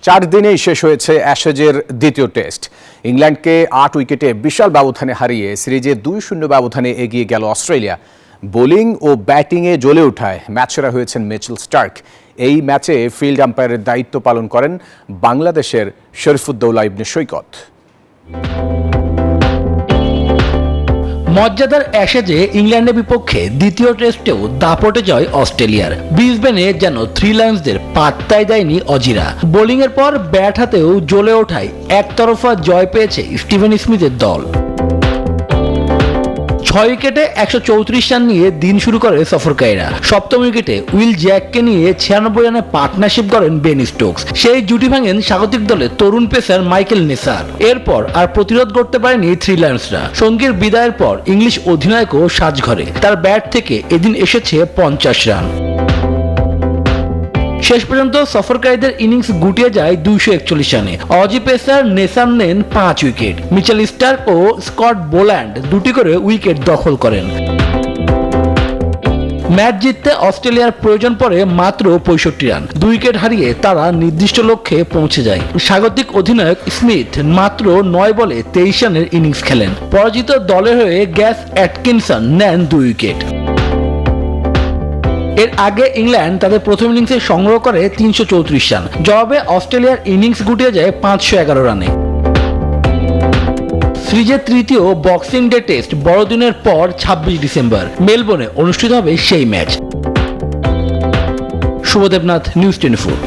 4 দিনেই শেষ হয়েছে অ্যাশেজের দ্বিতীয় টেস্ট। ইংল্যান্ডকে 8 উইকেটে বিশাল ব্যবধানে হারিয়ে সিরিজে 2-0 ব্যবধানে এগিয়ে গেল অস্ট্রেলিয়া। বোলিং ও ব্যাটিংয়ে জ্বলে ওঠায় ম্যাচসেরা হয়েছেন মিচেল স্টার্ক। এই ম্যাচে ফিল্ড আম্পায়ারের দায়িত্ব পালন করেন বাংলাদেশের শরীফুদ্দৌলা ইবনে সৈকত। মর্যাদার অ্যাশেজে ইংল্যান্ডের বিপক্ষে দ্বিতীয় টেস্টেও দাপটে জয় অস্ট্রেলিয়ার। ব্রিসবেনে যেন থ্রি লায়ন্সদের পাত্তাই দেয়নি অজিরা। বোলিংয়ের পর ব্যাট হাতেও জ্বলে ওঠায় একতরফা জয় পেয়েছে স্টিভেন স্মিথের দল। 6 উইকেটে 134 রান নিয়ে দিন শুরু করে সফরকারীরা। সপ্তম উইকেটে উইল জ্যাককে নিয়ে 96 রানে পার্টনারশিপ করেন বেন স্টোকস। সেই জুটি ভাঙেন স্বাগতিক দলে তরুণ পেসার মাইকেল নেসার। এরপর আর প্রতিরোধ করতে পারেনি থ্রি লায়ন্সরা। সঙ্গীর বিদায়ের পর ইংলিশ অধিনায়কও সাজঘরে। তার ব্যাট থেকে এদিন এসেছে 50 রান। শেষ পর্যন্ত সফরকারীদের ইনিংস গুটিয়ে যায় 241 রানে। অজি পেসার নেসার নেন 5 উইকেট। মিচেল স্টার্ক ও স্কট বোল্যান্ড দুটি করে উইকেট দখল করেন। ম্যাচ জিততে অস্ট্রেলিয়ার প্রয়োজন পড়ে মাত্র 65 রান। 2 উইকেট হারিয়ে তারা নির্দিষ্ট লক্ষ্যে পৌঁছে যায়। স্বাগতিক অধিনায়ক স্মিথ মাত্র 9 বলে 23 রানের ইনিংস খেলেন। পরাজিত দলের হয়ে গ্যাস অ্যাটকিনসন নেন 2 উইকেট। এর আগে ইংল্যান্ড তাদের প্রথম ইনিংসে সংগ্রহ করে 334 রান। জবাবে অস্ট্রেলিয়ার ইনিংস গুটিয়ে যায় 511 রানে। সিরিজের তৃতীয় বক্সিং ডে টেস্ট বড়দিনের পর 26 ডিসেম্বর মেলবোর্নে অনুষ্ঠিত হবে সেই ম্যাচ। শুভদেবনাথ, নিউজ 24।